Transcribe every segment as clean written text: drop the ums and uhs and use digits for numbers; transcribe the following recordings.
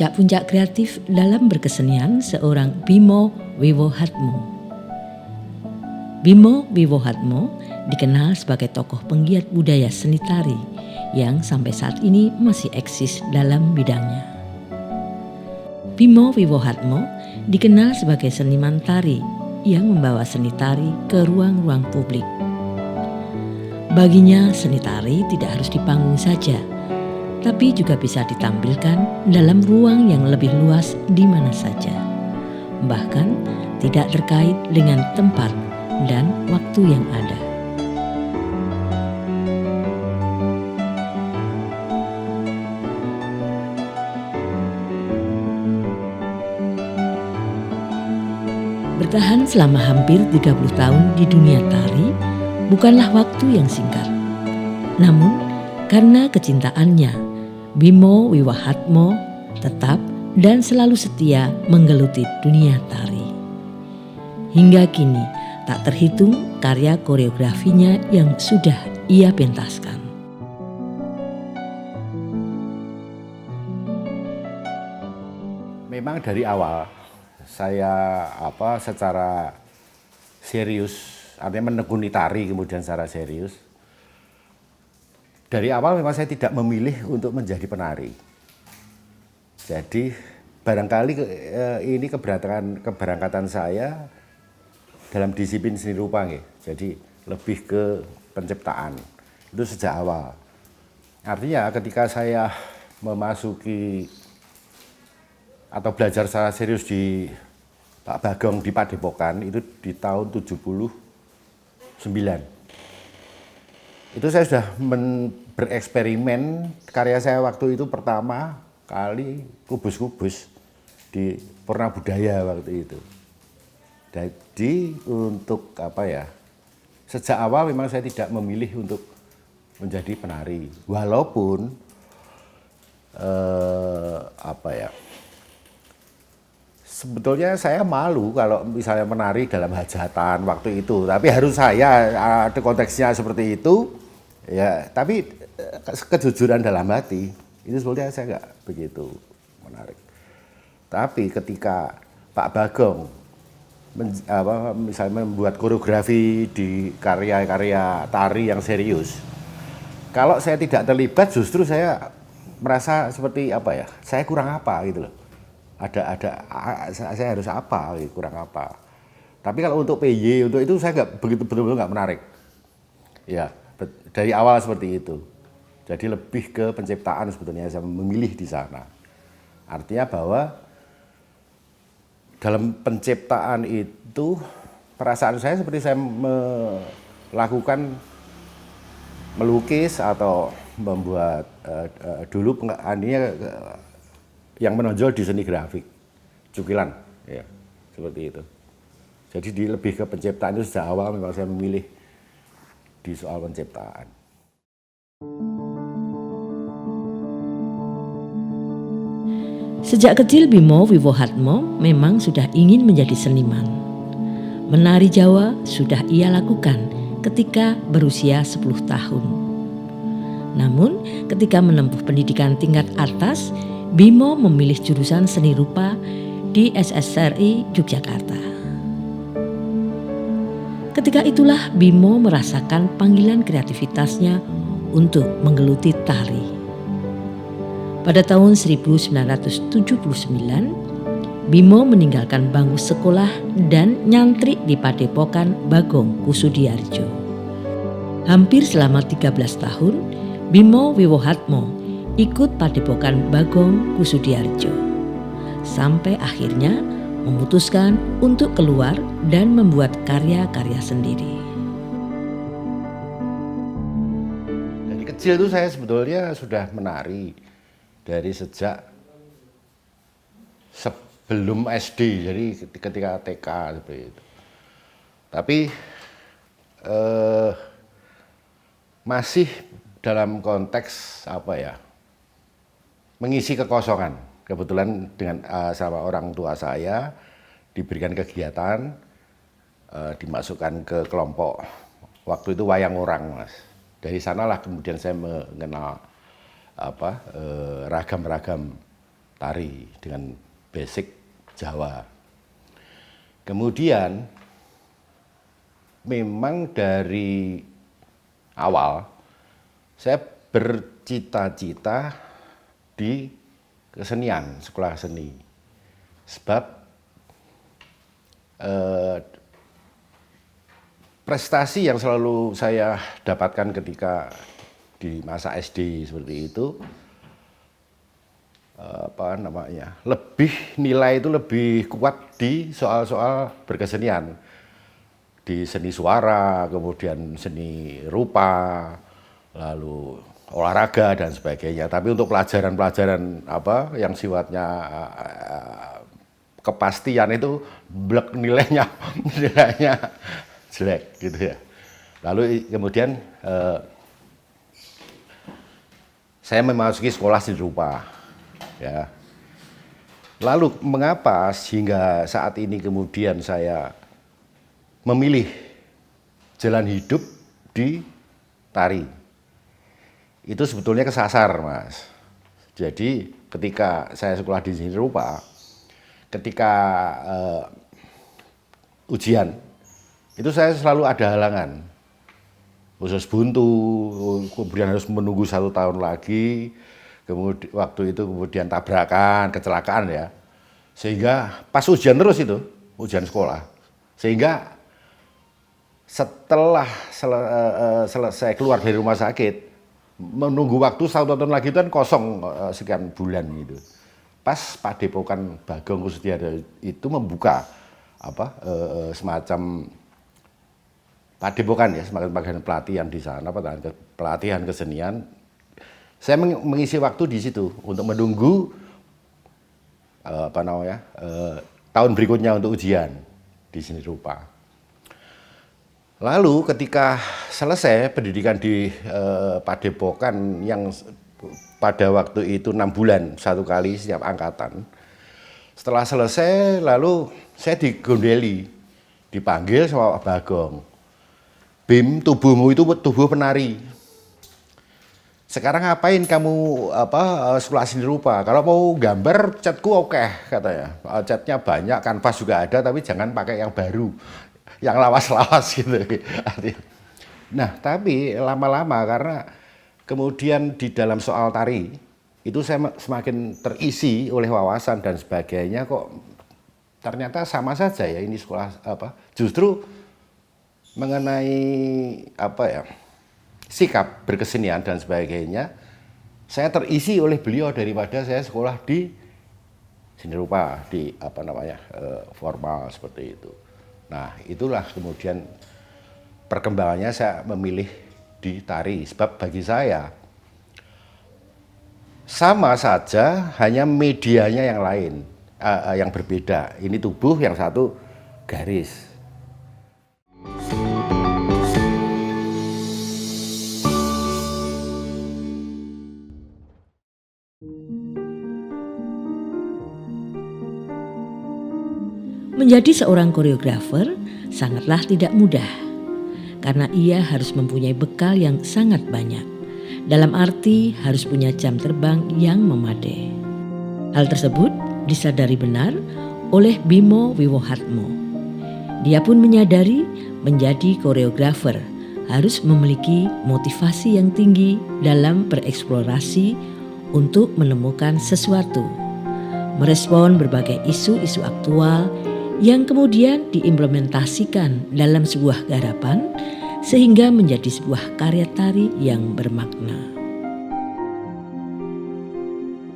puncak-puncak kreatif dalam berkesenian seorang Bimo Wiwohatmo. Bimo Wiwohatmo dikenal sebagai tokoh penggiat budaya seni tari yang sampai saat ini masih eksis dalam bidangnya. Bimo Wiwohatmo dikenal sebagai seniman tari yang membawa seni tari ke ruang-ruang publik. Baginya seni tari tidak harus di panggung saja, tapi juga bisa ditampilkan dalam ruang yang lebih luas di mana saja. Bahkan tidak terkait dengan tempat dan waktu yang ada. Bertahan selama hampir 30 tahun di dunia tari bukanlah waktu yang singkat. Namun karena kecintaannya, Bimo Wiwohatmo tetap dan selalu setia menggeluti dunia tari. Hingga kini tak terhitung karya koreografinya yang sudah ia pentaskan. Memang dari awal saya secara serius, artinya menekuni tari kemudian secara serius. Dari awal memang saya tidak memilih untuk menjadi penari. Jadi barangkali ini keberangkatan saya dalam disiplin seni rupa, jadi lebih ke penciptaan. Itu sejak awal. Artinya ketika saya memasuki atau belajar secara serius di Pak Bagong di Padepokan itu di tahun 79. Itu saya sudah bereksperimen, karya saya waktu itu pertama kali kubus-kubus di Purna Budaya waktu itu. Jadi untuk sejak awal memang saya tidak memilih untuk menjadi penari. Walaupun sebetulnya saya malu kalau misalnya menari dalam hajatan waktu itu. Tapi harus saya, ada konteksnya seperti itu. Ya, tapi kejujuran dalam hati itu sebetulnya saya nggak begitu menarik. Tapi ketika Pak Bagong misalnya membuat koreografi di karya-karya tari yang serius, kalau saya tidak terlibat justru saya merasa seperti saya kurang apa gitu loh. Saya harus apa, kurang apa. Tapi kalau untuk PY, untuk itu saya betul-betul nggak menarik. Ya. Dari awal seperti itu. Jadi lebih ke penciptaan sebetulnya saya memilih di sana. Artinya bahwa dalam penciptaan itu perasaan saya seperti saya melakukan melukis atau membuat dulu yang menonjol di seni grafik, cukilan, ya, seperti itu. Jadi lebih ke penciptaan itu sejak awal memang saya memilih di soal penciptaan. Sejak kecil Bimo Wiwohatmo memang sudah ingin menjadi seniman. Menari Jawa sudah ia lakukan ketika berusia 10 tahun. Namun ketika menempuh pendidikan tingkat atas, Bimo memilih jurusan seni rupa di SSRI Yogyakarta. Ketika itulah Bimo merasakan panggilan kreativitasnya untuk menggeluti tari. Pada tahun 1979, Bimo meninggalkan bangku sekolah dan nyantri di Padepokan Bagong Kusudiarjo. Hampir selama 13 tahun, Bimo Wiwohatmo ikut Padepokan Bagong Kusudiarjo. Sampai akhirnya memutuskan untuk keluar dan membuat karya-karya sendiri. Dari kecil itu saya sebetulnya sudah menari dari sejak sebelum SD, jadi ketika TK seperti itu. Tapi masih dalam konteks mengisi kekosongan. Kebetulan dengan sama orang tua saya diberikan kegiatan, dimasukkan ke kelompok waktu itu wayang orang, Mas. Dari sanalah kemudian saya mengenal ragam-ragam tari dengan basic Jawa. Kemudian memang dari awal saya bercita-cita di kesenian, sekolah seni. Sebab prestasi yang selalu saya dapatkan ketika di masa SD seperti itu, nilai itu lebih kuat di soal-soal berkesenian, di seni suara, kemudian seni rupa, lalu olahraga dan sebagainya. Tapi untuk pelajaran-pelajaran yang sifatnya kepastian itu nilainya jelek gitu ya. Lalu kemudian saya memasuki sekolah seni rupa ya. Lalu mengapa sehingga saat ini kemudian saya memilih jalan hidup di tari? Itu sebetulnya kesasar, Mas. Jadi ketika saya sekolah di seni rupa, ketika ujian itu saya selalu ada halangan, usus buntu, kemudian harus menunggu 1 tahun lagi, kemudian waktu itu kemudian tabrakan, kecelakaan ya, sehingga pas ujian terus itu, ujian sekolah, sehingga setelah selesai keluar dari rumah sakit, menunggu waktu 1 tahun lagi itu kan kosong sekian bulan gitu. Pas Padepokan Bagong Kussudiarto itu membuka semacam padepokan ya, semacam pelatihan di sana, pelatihan kesenian. Saya mengisi waktu di situ untuk menunggu tahun berikutnya untuk ujian di seni rupa. Lalu ketika selesai pendidikan di padepokan yang pada waktu itu 6 bulan 1 kali setiap angkatan. Setelah selesai lalu saya digondeli, dipanggil sama Pak Bagong. Bim, tubuhmu itu tubuh penari. Sekarang ngapain kamu sekolah seni rupa? Kalau mau gambar catku oke, katanya. Catnya banyak, kanvas juga ada, tapi jangan pakai yang baru, yang lawas-lawas gitu. Nah, tapi lama-lama karena kemudian di dalam soal tari itu saya semakin terisi oleh wawasan dan sebagainya, kok ternyata sama saja ya ini sekolah justru mengenai sikap berkesenian dan sebagainya saya terisi oleh beliau daripada saya sekolah di seni rupa di formal seperti itu. Nah, itulah kemudian perkembangannya saya memilih di tari, sebab bagi saya sama saja, hanya medianya yang lain, yang berbeda. Ini tubuh, yang satu garis. Menjadi seorang koreografer sangatlah tidak mudah, karena ia harus mempunyai bekal yang sangat banyak. Dalam arti harus punya jam terbang yang memadai. Hal tersebut disadari benar oleh Bimo Wiwohatmo. Dia pun menyadari menjadi koreografer harus memiliki motivasi yang tinggi dalam bereksplorasi untuk menemukan sesuatu, merespon berbagai isu-isu aktual yang kemudian diimplementasikan dalam sebuah garapan sehingga menjadi sebuah karya tari yang bermakna.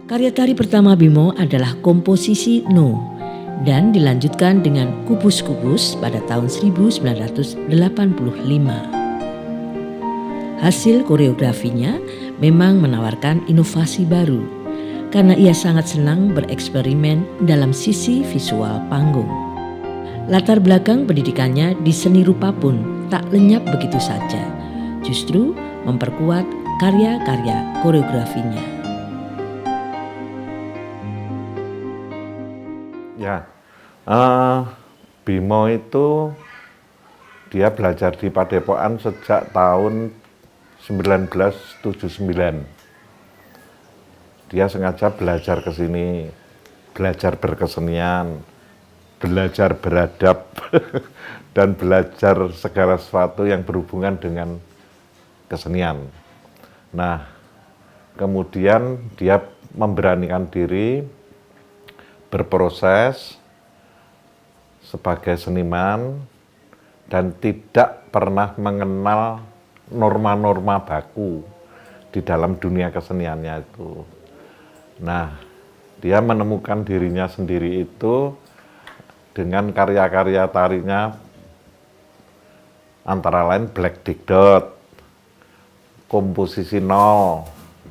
Karya tari pertama Bimo adalah komposisi No dan dilanjutkan dengan Kubus-Kubus pada tahun 1985. Hasil koreografinya memang menawarkan inovasi baru karena ia sangat senang bereksperimen dalam sisi visual panggung. Latar belakang pendidikannya di seni rupa pun tak lenyap begitu saja, justru memperkuat karya-karya koreografinya. Ya, Bimo itu dia belajar di Padepokan sejak tahun 1979. Dia sengaja belajar ke sini belajar berkesenian, belajar beradab, dan belajar segala sesuatu yang berhubungan dengan kesenian. Nah, kemudian dia memberanikan diri berproses sebagai seniman dan tidak pernah mengenal norma-norma baku di dalam dunia keseniannya itu. Nah, dia menemukan dirinya sendiri itu dengan karya-karya tarinya antara lain Black Dick Dot, komposisi nol,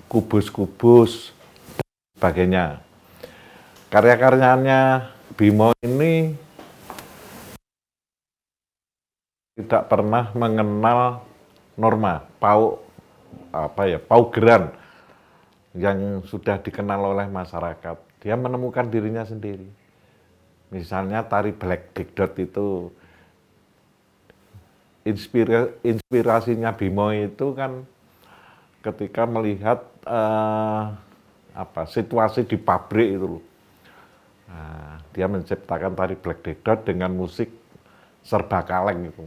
kubus-kubus, dan sebagainya. Karya-karyanya Bimo ini tidak pernah mengenal norma, paugeran yang sudah dikenal oleh masyarakat. Dia menemukan dirinya sendiri. Misalnya tari Black Dick Dot itu, inspirasinya Bimo itu kan ketika melihat situasi di pabrik itu. Nah, dia menciptakan tari Black Dick Dot dengan musik serba kaleng itu.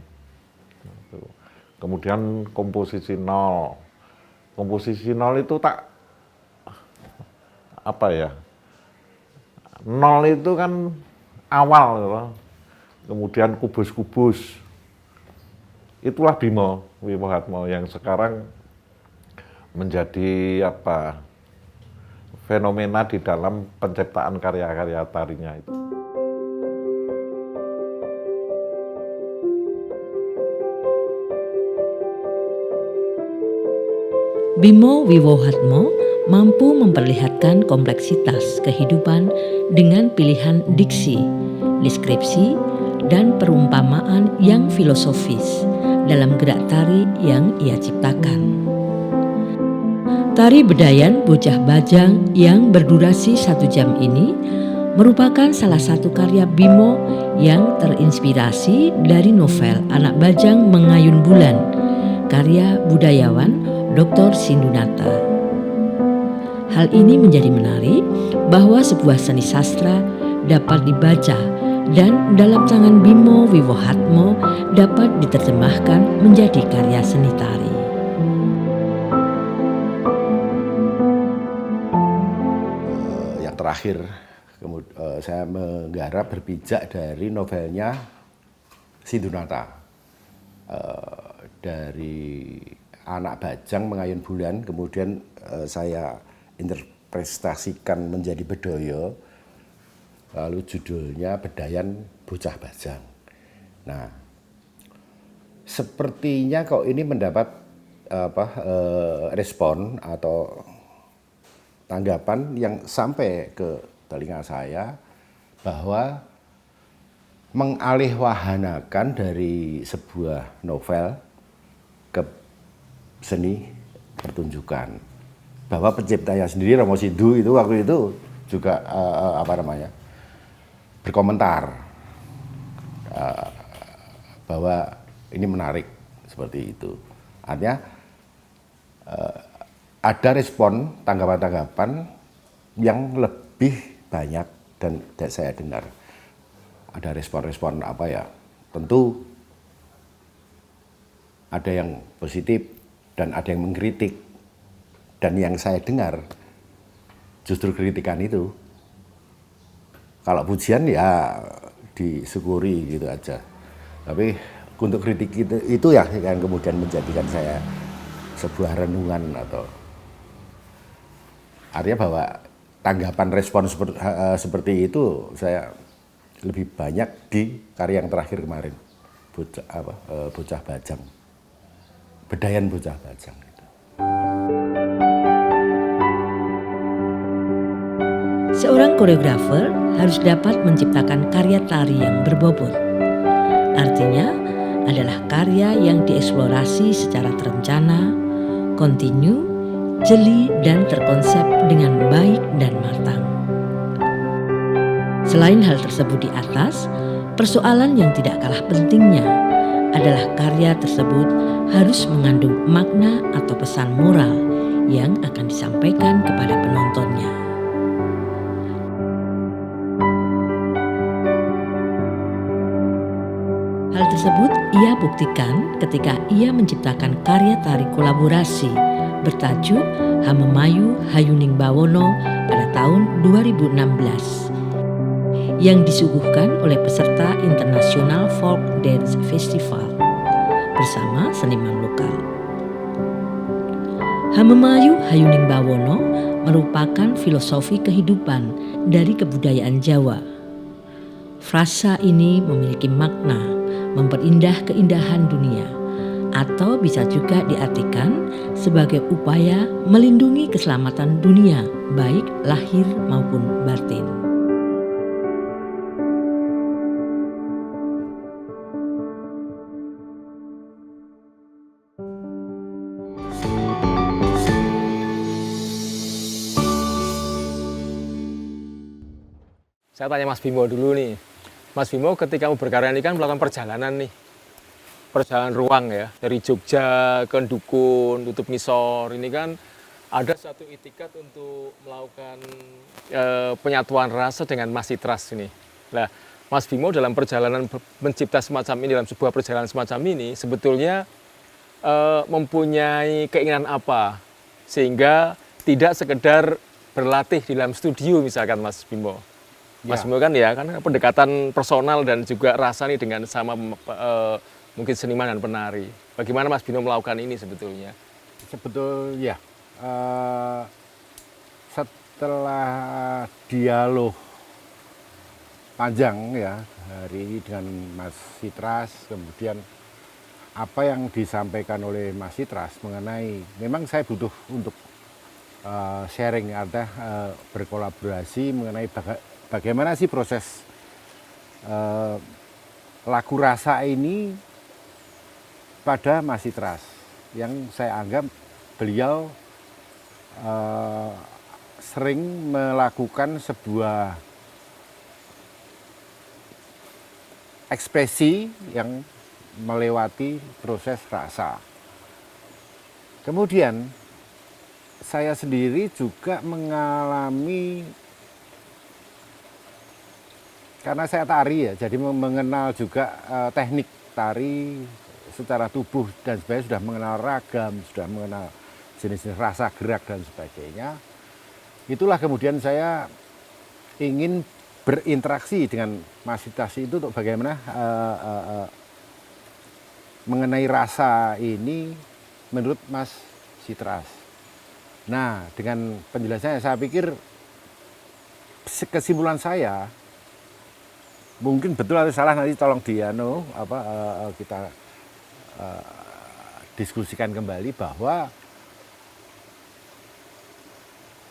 Kemudian komposisi nol. Komposisi nol itu nol itu kan awal gitu. Kemudian kubus-kubus. Itulah Bimo Wiwohatmo yang sekarang menjadi fenomena di dalam penciptaan karya-karya tarinya itu. Bimo Wiwohatmo mampu memperlihatkan kompleksitas kehidupan dengan pilihan diksi, deskripsi, dan perumpamaan yang filosofis dalam gerak tari yang ia ciptakan. Tari Bedayan Bocah Bajang yang berdurasi 1 jam ini merupakan salah satu karya Bimo yang terinspirasi dari novel Anak Bajang Mengayun Bulan, karya budayawan Dr. Sindunata. Hal ini menjadi menarik bahwa sebuah seni sastra dapat dibaca dan dalam tangan Bimo Wiwohatmo dapat diterjemahkan menjadi karya seni tari. Yang terakhir, saya menggarap berpijak dari novelnya Sindunata. Dari Anak Bajang Mengayun Bulan, kemudian saya interpretasikan menjadi Bedoyo, lalu judulnya Bedayan Bocah Bajang. Nah, sepertinya kok ini mendapat respon atau tanggapan yang sampai ke telinga saya bahwa mengalihwahanakan dari sebuah novel ke seni pertunjukan, bahwa penciptanya sendiri Romo Sindu itu waktu itu juga berkomentar bahwa ini menarik seperti itu. Artinya ada respon tanggapan-tanggapan yang lebih banyak dan saya dengar ada respon-respon tentu ada yang positif dan ada yang mengkritik, dan yang saya dengar justru kritikan itu. Kalau pujian ya disyukuri gitu aja, tapi untuk kritik itu ya yang kemudian menjadikan saya sebuah renungan, atau artinya bahwa tanggapan respon seperti itu saya lebih banyak di karya yang terakhir kemarin, Bocah Bajang, Bedayan Bocah Bajang. Seorang koreografer harus dapat menciptakan karya tari yang berbobot. Artinya adalah karya yang dieksplorasi secara terencana, kontinu, jeli, dan terkonsep dengan baik dan matang. Selain hal tersebut di atas, persoalan yang tidak kalah pentingnya adalah karya tersebut harus mengandung makna atau pesan moral yang akan disampaikan kepada penontonnya. Hal tersebut ia buktikan ketika ia menciptakan karya tari kolaborasi bertajuk Hamemayu Hayuning Bawono pada tahun 2016 yang disuguhkan oleh peserta International Folk Dance Festival bersama seniman lokal. Hamemayu Hayuning Bawono merupakan filosofi kehidupan dari kebudayaan Jawa. Frasa ini memiliki makna memperindah keindahan dunia, atau bisa juga diartikan sebagai upaya melindungi keselamatan dunia, baik lahir maupun batin. Saya tanya Mas Bimo dulu nih. Mas Bimo ketika mau berkarya ini kan melakukan perjalanan nih. Perjalanan ruang ya. Dari Jogja ke Dukun, Tutup Ngisor. Ini kan ada satu itikat untuk melakukan penyatuan rasa dengan Masitras ini. Nah, Mas Bimo dalam perjalanan mencipta semacam ini, dalam sebuah perjalanan semacam ini, sebetulnya mempunyai keinginan apa? Sehingga tidak sekedar berlatih di dalam studio misalkan Mas Bimo. Mas Bimo kan ya kan pendekatan personal dan juga rasa nih dengan sama mungkin seniman dan penari. Bagaimana Mas Bimo melakukan ini sebetulnya? Sebetulnya setelah dialog panjang ya hari ini dengan Mas Sitras, kemudian apa yang disampaikan oleh Mas Sitras mengenai memang saya butuh untuk sharing, ada berkolaborasi mengenai bagaimana sih proses laku rasa ini pada Mas Sitras, yang saya anggap beliau sering melakukan sebuah ekspresi yang melewati proses rasa. Kemudian saya sendiri juga mengalami, karena saya tari ya, jadi mengenal juga teknik tari secara tubuh dan sebagainya, sudah mengenal ragam, sudah mengenal jenis-jenis rasa gerak dan sebagainya. Itulah kemudian saya ingin berinteraksi dengan Mas Sitras itu untuk bagaimana mengenai rasa ini menurut Mas Sitras. Nah, dengan penjelasannya saya pikir kesimpulan saya, mungkin betul atau salah nanti tolong kita diskusikan kembali, bahwa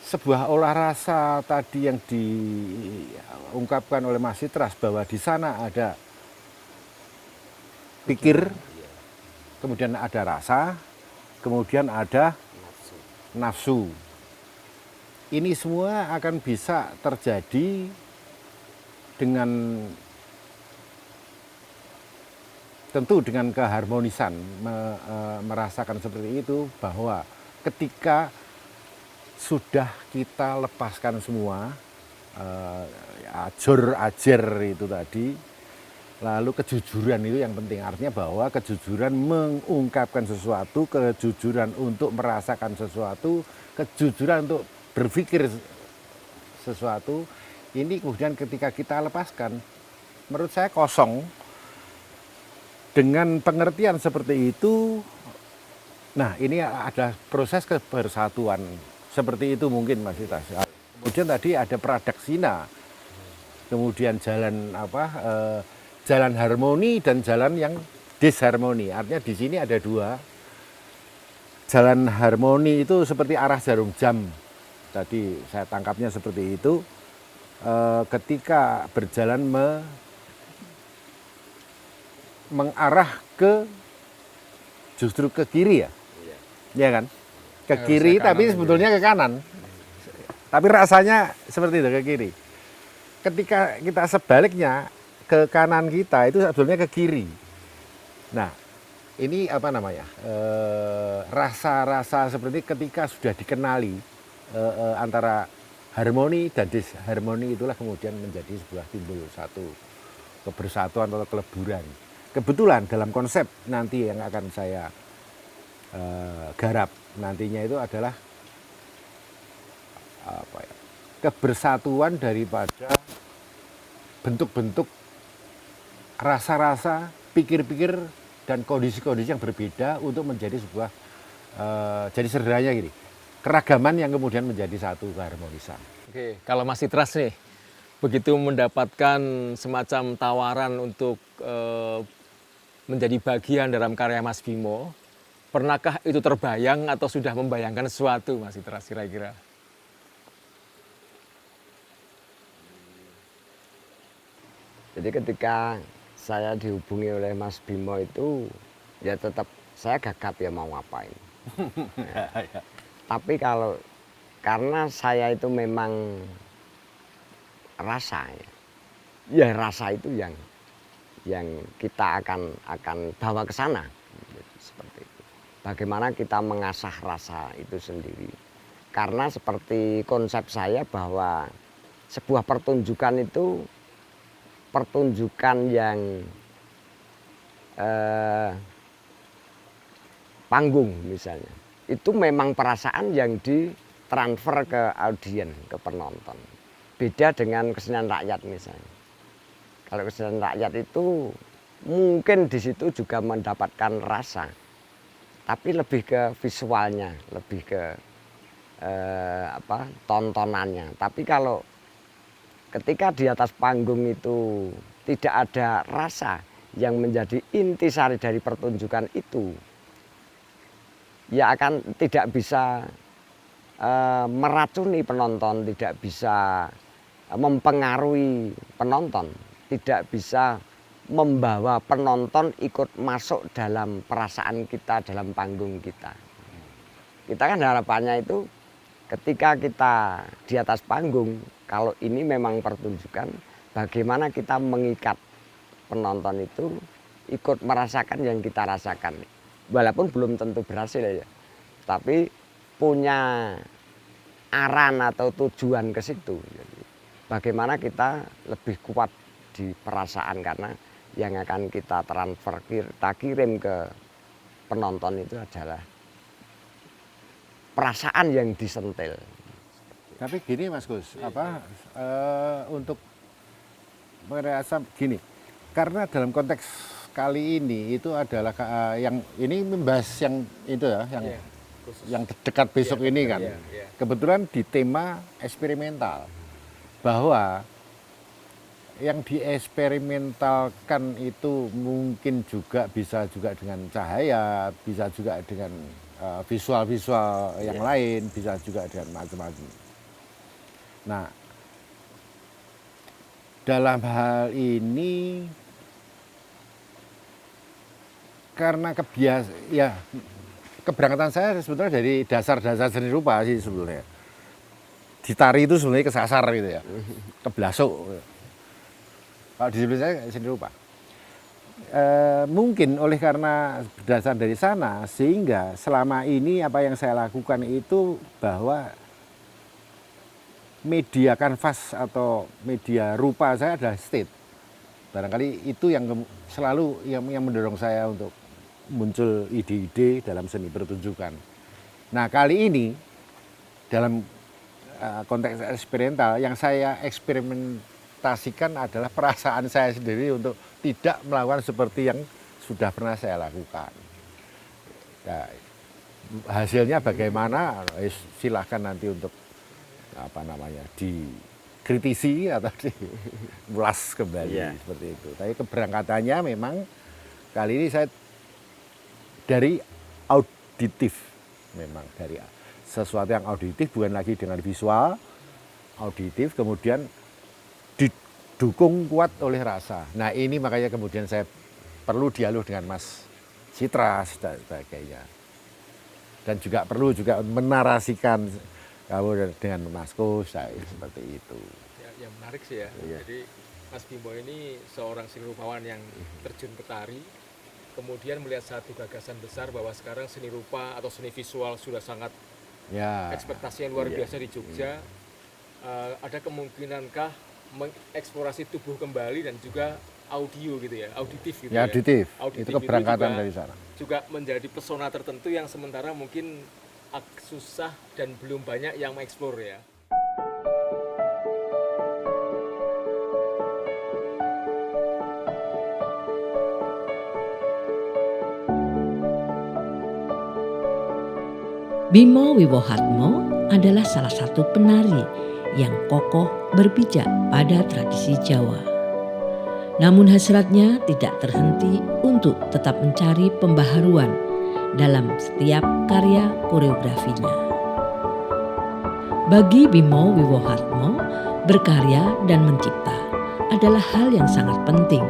sebuah olah rasa tadi yang diungkapkan oleh Mas Sitras, bahwa di sana ada pikir, kemudian ada rasa, kemudian ada nafsu. Ini semua akan bisa terjadi dengan tentu dengan keharmonisan, merasakan seperti itu, bahwa ketika sudah kita lepaskan semua ajar itu tadi, lalu kejujuran itu yang penting. Artinya bahwa kejujuran mengungkapkan sesuatu, kejujuran untuk merasakan sesuatu, kejujuran untuk berpikir sesuatu, ini kemudian ketika kita lepaskan, menurut saya kosong. Dengan pengertian seperti itu, nah ini ada proses kebersatuan seperti itu mungkin Mas Sitras. Kemudian tadi ada pradaksina, kemudian jalan jalan harmoni dan jalan yang disharmoni. Artinya di sini ada dua. Jalan harmoni itu seperti arah jarum jam. Tadi saya tangkapnya seperti itu. Ketika berjalan mengarah ke justru ke kiri ya, ya kan? Ke kiri tapi sebetulnya ke kanan. Tapi rasanya seperti itu, ke kiri. Ketika kita sebaliknya ke kanan kita itu sebetulnya ke kiri. Nah, ini apa namanya? Rasa-rasa seperti ketika sudah dikenali antara harmoni dan disharmoni, itulah kemudian menjadi sebuah timbul satu kebersatuan atau keleburan. kebetulan dalam konsep nanti yang akan saya garap nantinya itu adalah apa ya, kebersatuan daripada bentuk-bentuk rasa-rasa, pikir-pikir dan kondisi-kondisi yang berbeda untuk menjadi sebuah jadi sederhananya gini, keragaman yang kemudian menjadi satu keharmonisan. Oke, kalau Mas Citras nih, begitu mendapatkan semacam tawaran untuk menjadi bagian dalam karya Mas Bimo, pernahkah itu terbayang atau sudah membayangkan sesuatu, Mas Citras kira-kira? Jadi ketika saya dihubungi oleh Mas Bimo itu, ya tetap saya gagap ya mau ngapain. Tapi karena saya itu memang rasa ya rasa itu yang kita akan bawa ke sana seperti itu. Bagaimana kita mengasah rasa itu sendiri. Karena seperti konsep saya bahwa sebuah pertunjukan itu pertunjukan yang panggung misalnya. Itu memang perasaan yang ditransfer ke audien, ke penonton. Beda dengan kesenian rakyat misalnya. Kalau kesenian rakyat itu mungkin di situ juga mendapatkan rasa, tapi lebih ke visualnya, lebih ke tontonannya. Tapi kalau ketika di atas panggung itu tidak ada rasa yang menjadi intisari dari pertunjukan itu, ya akan tidak bisa meracuni penonton, tidak bisa mempengaruhi penonton, tidak bisa membawa penonton ikut masuk dalam perasaan kita, dalam panggung kita. Kita kan harapannya itu ketika kita di atas panggung, kalau ini memang pertunjukan, bagaimana kita mengikat penonton itu ikut merasakan yang kita rasakan. Walaupun belum tentu berhasil ya, tapi punya aran atau tujuan ke situ. Bagaimana kita lebih kuat di perasaan, karena yang akan kita transfer, kita kirim ke penonton itu adalah perasaan yang disentil. Tapi gini Mas Gus, untuk merasa gini, karena dalam konteks kali ini itu adalah yang ini membahas yang itu ya, yang dekat besok ini kan. Kebetulan di tema eksperimental, bahwa yang dieksperimentalkan itu mungkin juga bisa juga dengan cahaya, bisa juga dengan visual-visual yang lain, bisa juga dengan macam-macam. Nah, dalam hal ini karena keberangkatan saya sebetulnya dari dasar-dasar seni rupa sih sebetulnya. Di tari itu sebenarnya kesasar gitu ya, keblasuk. Kalau disiplin saya seni rupa. Mungkin oleh karena berdasar dari sana, sehingga selama ini apa yang saya lakukan itu bahwa media kanvas atau media rupa saya adalah state. Barangkali itu yang selalu yang mendorong saya untuk muncul ide-ide dalam seni pertunjukan. Nah kali ini dalam konteks eksperimental yang saya eksperimentasikan adalah perasaan saya sendiri untuk tidak melakukan seperti yang sudah pernah saya lakukan. Nah, hasilnya bagaimana silahkan nanti untuk dikritisi atau diulas kembali seperti itu. Tapi keberangkatannya memang kali ini saya dari auditif, memang dari sesuatu yang auditif, bukan lagi dengan visual, auditif, kemudian didukung kuat oleh rasa. Nah ini makanya kemudian saya perlu dialog dengan Mas Citras dan sebagainya. Dan juga perlu juga menarasikan kamu dengan Mas Kus, seperti itu. Yang menarik sih ya, jadi Mas Bimo ini seorang seni rupawan yang terjun ke tari, kemudian melihat satu gagasan besar bahwa sekarang seni rupa atau seni visual sudah sangat ekspektasi yang luar biasa di Jogja. Ada kemungkinankah mengeksplorasi tubuh kembali dan juga audio gitu ya, auditif gitu Ya, auditif. Auditif Itu keberangkatan juga, dari sana. juga menjadi pesona tertentu yang sementara mungkin susah dan belum banyak yang mengeksplor ya. Bimo Wiwohatmo adalah salah satu penari yang kokoh berpijak pada tradisi Jawa. Namun hasratnya tidak terhenti untuk tetap mencari pembaharuan dalam setiap karya koreografinya. Bagi Bimo Wiwohatmo, berkarya dan mencipta adalah hal yang sangat penting.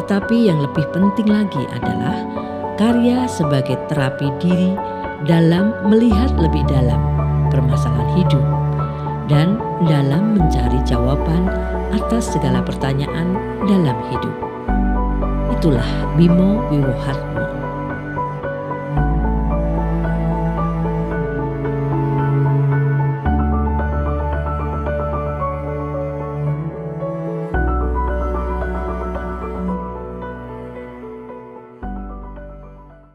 Tetapi yang lebih penting lagi adalah karya sebagai terapi diri dalam melihat lebih dalam permasalahan hidup dan dalam mencari jawaban atas segala pertanyaan dalam hidup. Itulah Bimo Wiwohatmo.